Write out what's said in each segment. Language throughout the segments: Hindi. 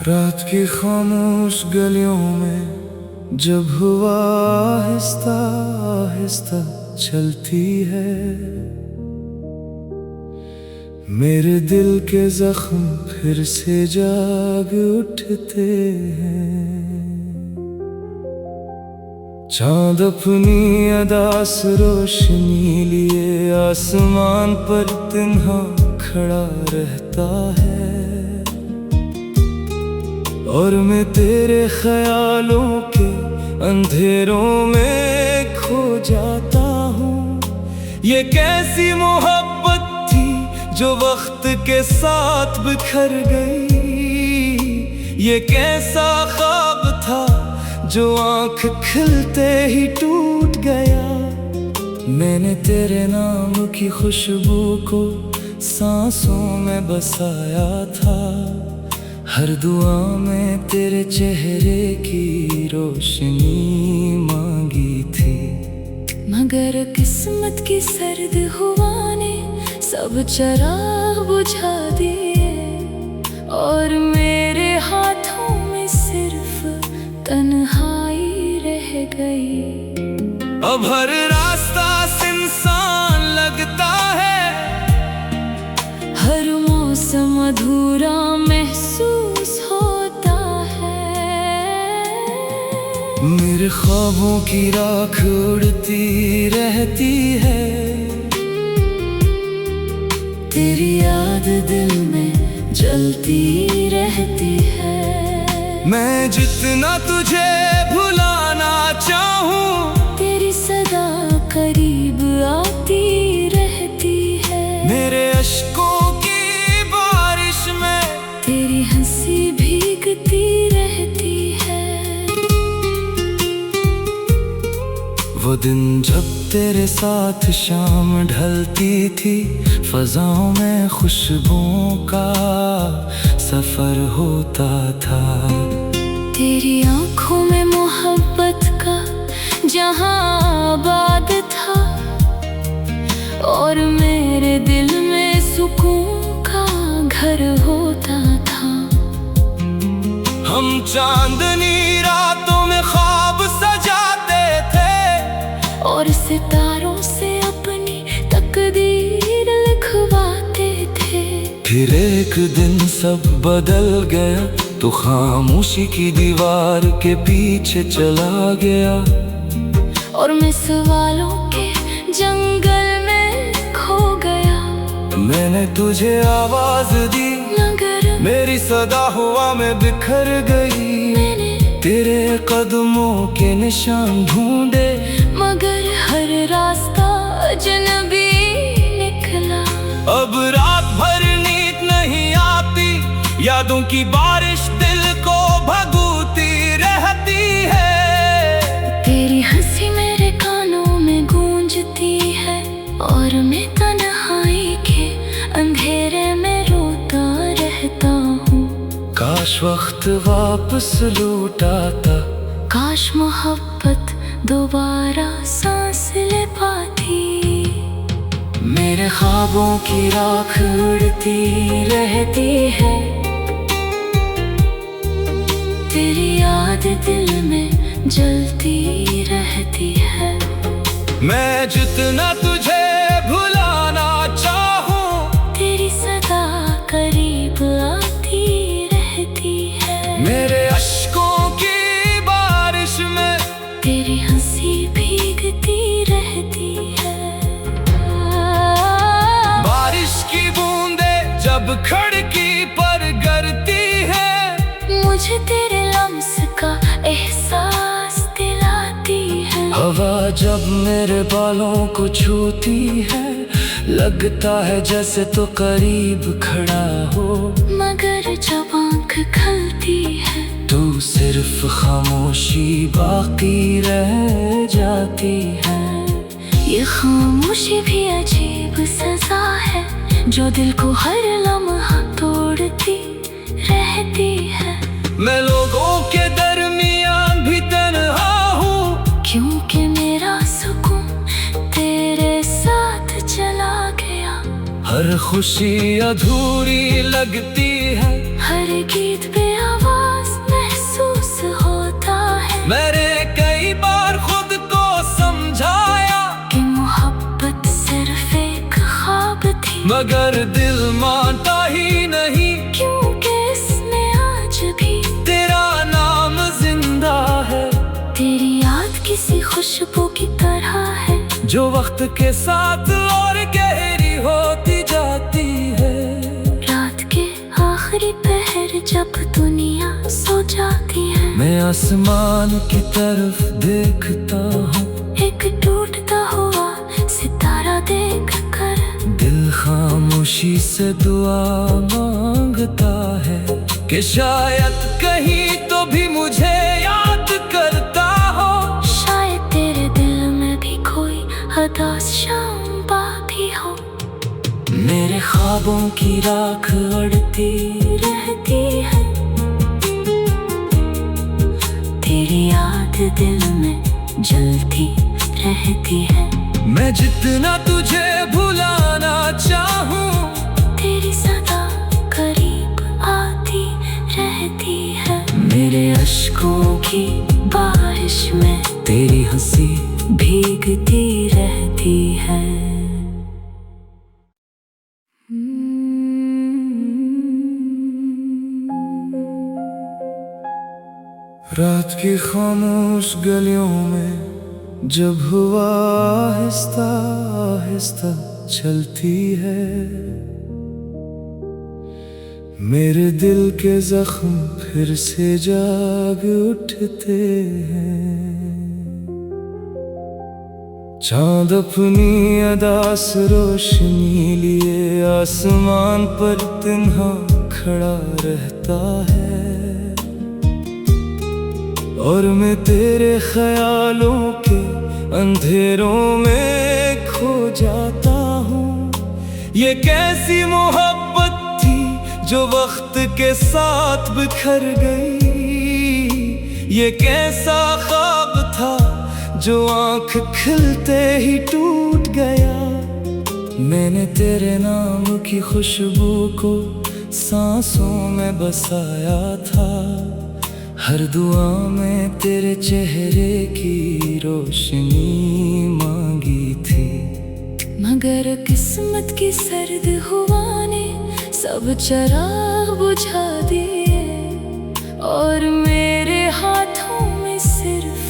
रात की खामोश गलियों में जब हुआ आहिस्ता आहिस्ता चलती है, मेरे दिल के जख्म फिर से जाग उठते हैं। चांद अपनी अदा से रोशनी लिए आसमान पर तन्हा खड़ा रहता है, और मैं तेरे ख्यालों के अंधेरों में खो जाता हूँ। ये कैसी मोहब्बत थी जो वक्त के साथ बिखर गई, ये कैसा ख्वाब था जो आँख खिलते ही टूट गया। मैंने तेरे नाम की खुशबू को सांसों में बसाया था, हर दुआ में तेरे चेहरे की रोशनी मांगी थी। मगर किस्मत की सर्द हवा ने सब चिराग बुझा दिए, और मेरे हाथों में सिर्फ तन्हाई रह गई। अब हर रास्ता सुनसान लगता है, हर मौसम अधूरा महसूस होता है। मेरे ख्वाबों की राख उड़ती रहती है, तेरी याद दिल में जलती रहती है। मैं जितना तुझे भुलाना चाहूं, तेरी सदा करीब आती रहती है। मेरे अश्कों की बारिश में तेरी हंसी भीगती रहती है। वो दिन जब तेरे साथ शाम ढलती थी, फजाओं में खुशबुओं का सफर होता था। तेरी आंखों में मोहब्बत का जहां आबाद था, और मेरे दिल में सुकून का घर होता था। हम चांदनी रातों में ख्वाब सजाते थे, और सितारों से अपनी तकदीर लिखवाते थे। फिर एक दिन सब बदल गया, तो खामोशी की दीवार के पीछे चला गया, और मैं सवालों के जंगल में खो गया। मैंने तुझे आवाज दी, मगर मेरी सदा हवा में बिखर गई। मैंने तेरे कदमों के निशान ढूंढे, मगर हर रास्ता अजनबी निकला। अब रात भर नींद नहीं आती, यादों की बारिश दिल को भगोती रहती है। तेरी हंसी मेरे कानों में गूंजती है, और मैं तन्हाई के अंधेरे में रोता रहता हूँ। काश वक्त वापस लौट आता, काश मोहब्बत दोबारा सांस ले पाती। मेरे ख्वाबों की राख उड़ती रहती है, तेरी याद दिल में जलती रहती है। मैं जितना तुझे भुलाना चाहूं, तेरी सदा करीब आती रहती है। मेरे अश्कों की बारिश में तेरी हंसी भीगती रहती है। बारिश की बूंदें जब खिड़की पर गिरती है, मुझे तेरे लम्स का एहसास दिलाती है। हवा जब मेरे बालों को छूती है, लगता है जैसे तो करीब खड़ा हो। मगर जब आँख खुलती है, तो सिर्फ खामोशी बाकी रह जाती है। ये खामोशी भी अजीब सजा है, जो दिल को हर लम्हा तोड़ती रहती है। मैं लोगों के दरमियान भी तन्हा हूँ, क्योंकि मेरा सुकून तेरे साथ चला गया। हर खुशी अधूरी लगती है, हर गीत पे आवाज मैंने कई बार खुद को समझाया कि मोहब्बत सिर्फ एक ख्वाब थी, मगर दिल मानता ही नहीं, क्योंकि इसमें आज भी तेरा नाम जिंदा है। तेरी याद किसी खुशबू की तरह है, जो वक्त के साथ और गहरी होती जाती है। रात के आखिरी पहर जब दुनिया सो जाती है, मैं आसमान की तरफ देखता हूँ, एक टूटता हुआ सितारा देख कर दिल खामोशी से दुआ मांगता है कि शायद कहीं तो भी मुझे याद करता हो। शायद तेरे दिल में भी कोई उदास शाम बाकी हो। मेरे ख्वाबों की राख उड़ती रहती है, तेरी याद दिल में जलती रहती है। मैं जितना तुझे भुलाना चाहूँ, तेरी सदा करीब आती रहती है। मेरे अश्कों की बारिश में तेरी हंसी भीगती रहती है। रात की खामोश गलियों में जब हुआ आहिस्ता आहिस्ता चलती है, मेरे दिल के जख्म फिर से जाग उठते हैं। चांद अपनी अदा से रोशनी लिए आसमान पर तन्हा खड़ा रहता है, और मैं तेरे ख्यालों के अंधेरों में खो जाता हूँ। ये कैसी मोहब्बत थी जो वक्त के साथ बिखर गई, ये कैसा ख्वाब था जो आँख खिलते ही टूट गया। मैंने तेरे नाम की खुशबू को सांसों में बसाया था, हर दुआ में तेरे चेहरे की रोशनी मांगी थी। मगर किस्मत की सर्द हवा ने सब चिराग बुझा दिए, और मेरे हाथों में सिर्फ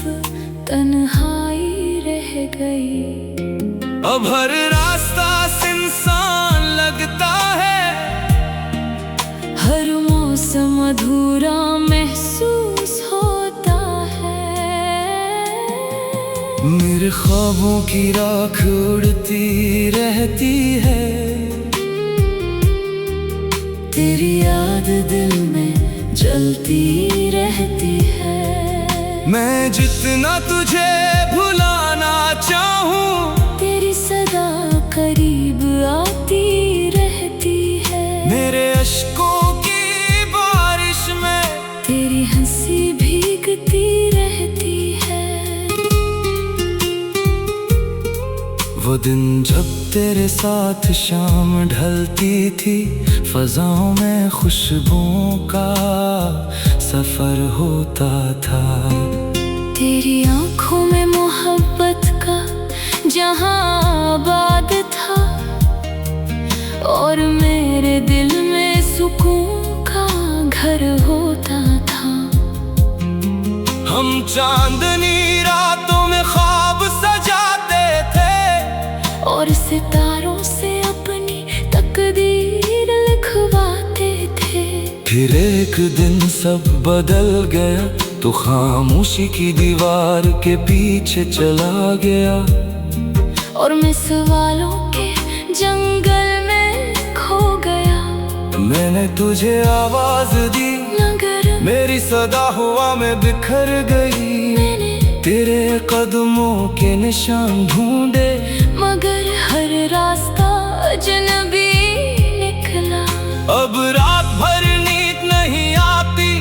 तन्हाई रह गई। अब हर रास्ता सुनसान लगता है, हर मौसम अधूरा महसूस होता है। मेरे ख्वाबों की राख उड़ती रहती है, तेरी याद दिल में जलती रहती है। मैं जितना तुझे भुलाना चाहूँ, तेरी सदा करीब आती रहती है। मेरे अश्कों की बारिश में तेरी हंसी भीगती रहती है। वो दिन जब तेरे साथ शाम ढलती थी, फजाओं में खुशबुओं का सफर होता था। तेरी आंखों में मोहब्बत का जहां आबाद था, और मेरे दिल में सुकून का घर होता था। हम चांदनी रातों में ख्वाब सजाते थे, और सितारों से अपनी तकदीर लिखवाते थे। फिर एक दिन सब बदल गया, तो खामोशी की दीवार के पीछे चला गया, और मैं सवालों के जंगल में खो गया। मैंने तुझे आवाज दी, मगर मेरी सदा हवा में बिखर गई। मैंने तेरे कदमों के निशान ढूंढे, मगर हर रास्ता अजनबी निकला। अब रात भर नींद नहीं आती,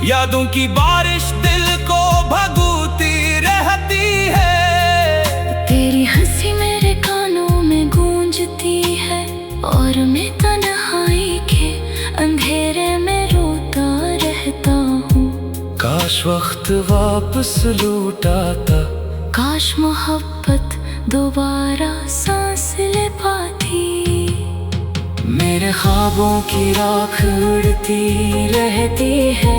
यादों की बारिश दिल को भगोती रहती है। तेरी हंसी मेरे कानों में गूंजती है, और मैं तन्हाई के अंधेरे में रोता रहता हूँ। काश वक्त वापस लौट आता। काश मोहब्बत दोबारा सांस ले पाती। मेरे ख्वाबों की राख उड़ती रहती है,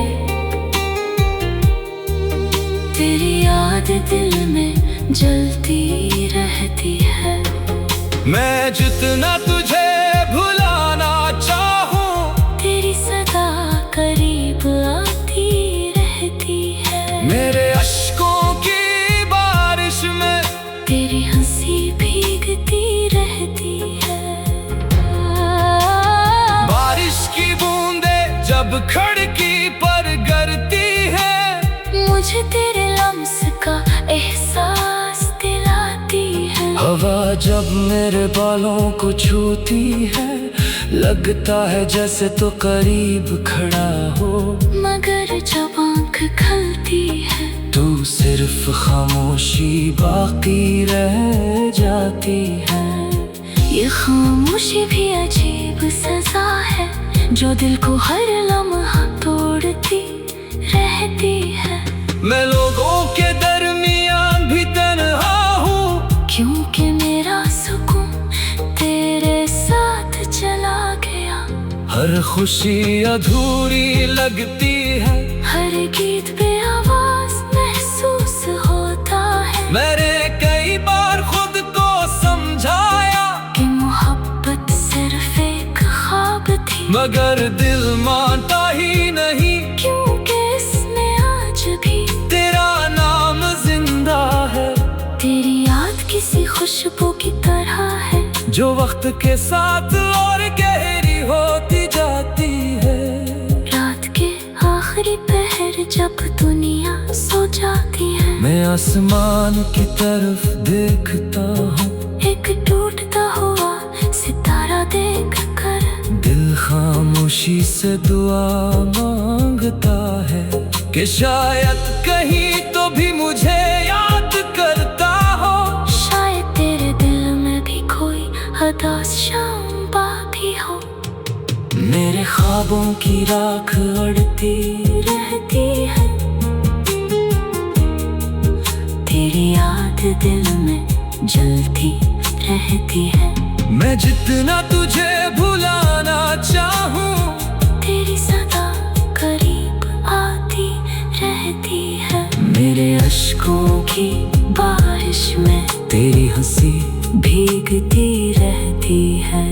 तेरी याद दिल में जलती रहती है। मैं जितना तुझे भुलाना चाहूं, तेरी सदा करीब आती रहती है। मेरे अश्कों की बारिश में तेरी हंसी भीगती रहती है। बारिश की बूंदें जब खिड़की पर गिरती है, मुझे तेरे लम्स का एहसास दिलाती है। हवा जब मेरे बालों को छूती है, लगता है जैसे तो करीब खड़ा हो। मगर जब आँख खलती है, तू सिर्फ खामोशी बाकी रह जाती है। ये खामोशी भी अजीब सजा है, जो दिल को हर लम्हा तोड़ती रहती है। मैं लोगों के दरमियान भी तन्हा हूँ, क्योंकि मेरा सुकून तेरे साथ चला गया। हर खुशी अधूरी लगती है, हर गीत पे आवाज महसूस होता है। मैंने कई बार खुद को समझाया कि मोहब्बत सिर्फ एक ख्वाब थी, मगर दिल मानता ही नहीं। क्योंकि इसमें आज भी तेरा नाम जिंदा है, तेरी याद किसी खुशबू की तरह है, जो वक्त के साथ और गहरी होती जाती है। रात के आखिरी पहर जब दुनिया सो जाती है, मैं आसमान की तरफ देखता हूँ, एक टूटता हुआ सितारा देख कर दिल खामोशी से दुआ मांगता है कि शायद कहीं तो भी मुझे याद करता हो। शायद तेरे दिल में भी कोई उदास शाम बाकी हो। मेरे ख्वाबों की राख उड़ती रहती है, तेरी याद दिल में जलती रहती है। मैं जितना तुझे भुलाना चाहूं, तेरी सदा करीब आती रहती है। मेरे अश्कों की बारिश में तेरी हंसी भीगती रहती है।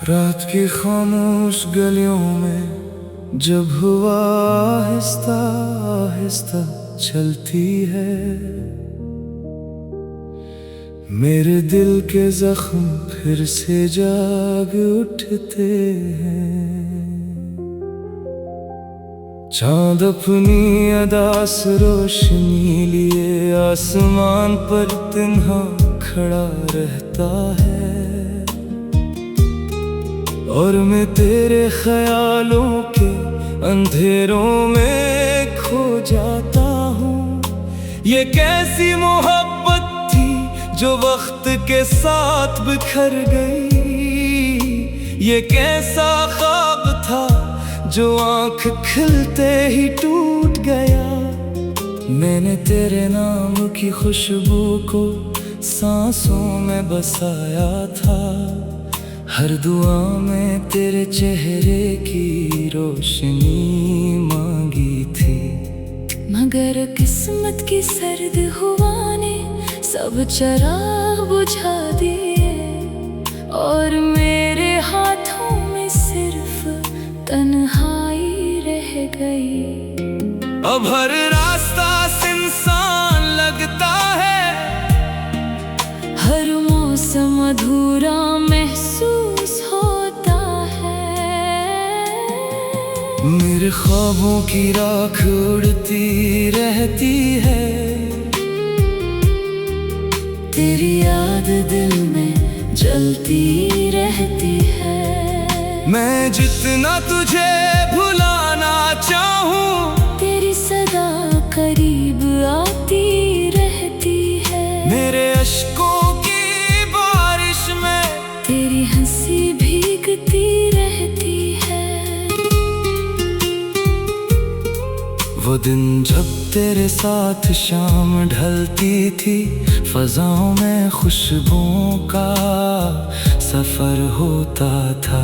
रात की खामोश गलियों में जब हुआ आहिस्ता आहिस्ता चलती है, मेरे दिल के जख्म फिर से जाग उठते हैं। चांद अपनी अदास रोशनी लिए आसमान पर तन्हा खड़ा रहता है, और मैं तेरे ख्यालों के अंधेरों में खो जाता हूँ। ये कैसी मोहब्बत थी जो वक्त के साथ बिखर गई, ये कैसा ख्वाब था जो आँख खिलते ही टूट गया। मैंने तेरे नाम की खुशबू को सांसों में बसाया था, हर दुआ में तेरे चेहरे की रोशनी मांगी थी। मगर किस्मत की सर्द हवा ने सब चिराग बुझा दिए, और मेरे हाथों में सिर्फ तन्हाई रह गई। अब हर रास्ता सुनसान लगता है, हर मौसम अधूरा महसूस होता है। मेरे ख्वाबों की राख उड़ती रहती है, तेरी याद दिल में जलती रहती है। मैं जितना तुझे भुलाना चाहूं, तेरी सदा करीब आती रहती है। मेरे अश्कों की बारिश में वो दिन जब तेरे साथ शाम ढलती थी, फजाओं में खुशबुओं का सफर होता था।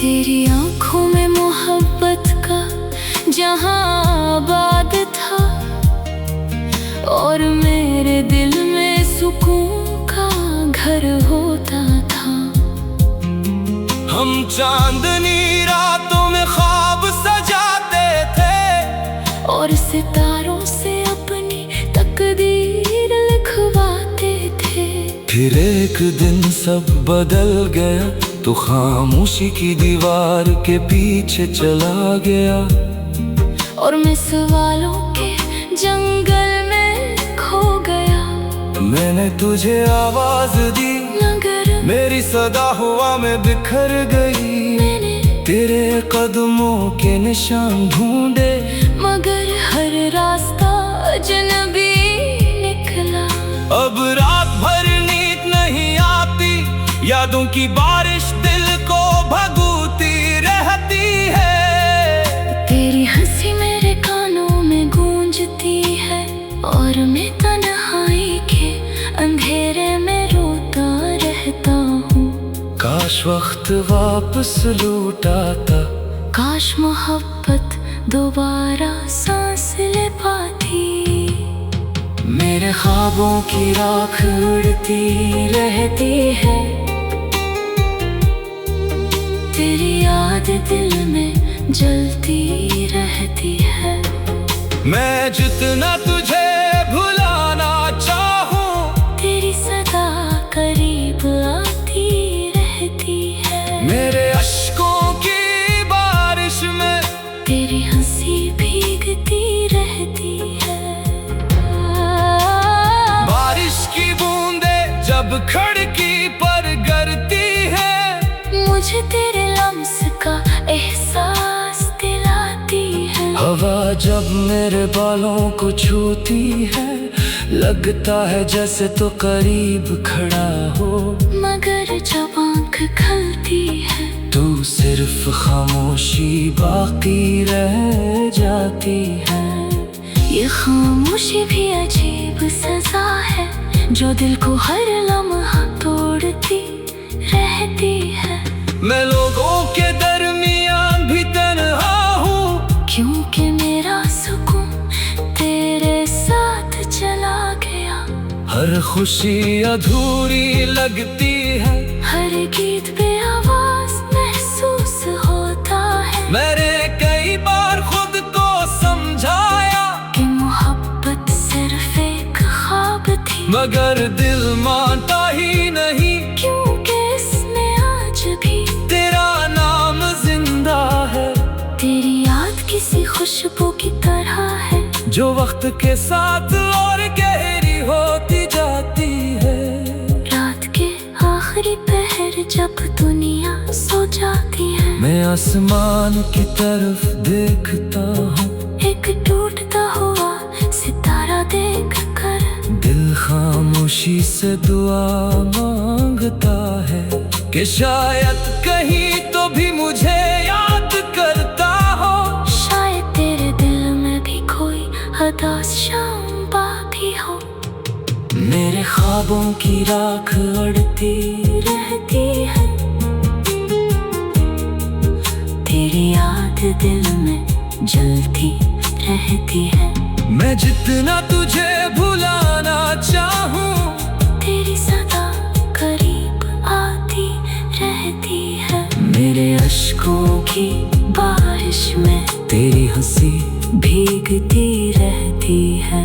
तेरी आंखों में मोहब्बत का जहां आबाद था, और मेरे दिल में सुकून का घर होता था। हम चांदनी रातों में ख्वाब सजाते थे, और सितारों से अपनी तकदीर लिखवाते थे। फिर एक दिन सब बदल गया, तो खामोशी की दीवार के पीछे चला गया, और मैं सवालों के जंगल में खो गया। मैंने तुझे आवाज दी, मगर मेरी सदा हवा में बिखर गई। मैंने तेरे कदमों के निशान ढूंढे, मगर हर रास्ता अजनबी निकला। अब रात भर नींद नहीं आती, यादों की बारिश दिल को भगोती रहती है। तेरी हंसी मेरे कानों में गूंजती है, और मैं तन्हाई के अंधेरे में रोता रहता हूँ। काश वक्त वापस लौट आता, काश मोहब्बत दोबारा सांस ले पाती। मेरे ख्वाबों की राख उड़ती रहती है, तेरी याद दिल में जलती रहती है। मैं जितना तुझे भुलाना चाहूं, तेरी सदा करीब आती रहती है। मेरे अश्कों की बारिश में तेरी हंसी भीगती रहती है। बारिश की बूंदे जब खिड़की पर गिरती है, मुझे तेरे लम्स का एहसास दिलाती है। हवा जब मेरे बालों को छूती है, लगता है जैसे तो करीब खड़ा हो। मगर जब आँख खलती है, तू सिर्फ खामोशी बाकी रह जाती है। ये खामोशी भी अजीब सजा है, जो दिल को हर लम्हा तोड़ती रहती है। मैं लोगों के दरमियान भी तन्हा हूँ, क्योंकि मेरा सुकून तेरे साथ चला गया। हर खुशी अधूरी लगती है, हर गीत पे आवाज महसूस होता है। मैंने कई बार खुद को समझाया कि मोहब्बत सिर्फ एक ख्वाब थी, मगर दिल मानता ही नहीं, क्योंकि इसमें आज भी तेरा नाम जिंदा है। तेरी याद किसी खुशबू की तरह है, जो वक्त के साथ और गहरी होती जाती है। रात के आखिरी पहर जब दुनिया सो जाती है, मैं आसमान की तरफ देखता हूँ, एक टूटता हुआ सितारा देख कर। दिल खामोशी से दुआ मांगता है, कि शायद कहीं तो भी मुझे याद करता हो। शायद तेरे दिल में भी कोई उदास शाम भी हो। मेरे ख्वाबों की राख उड़ती रहती है, तेरी याद दिल में जलती रहती है। मैं जितना तुझे भुलाना चाहूं, तेरी सदा करीब आती रहती है। मेरे अश्कों की बारिश में तेरी हंसी भीगती रहती है।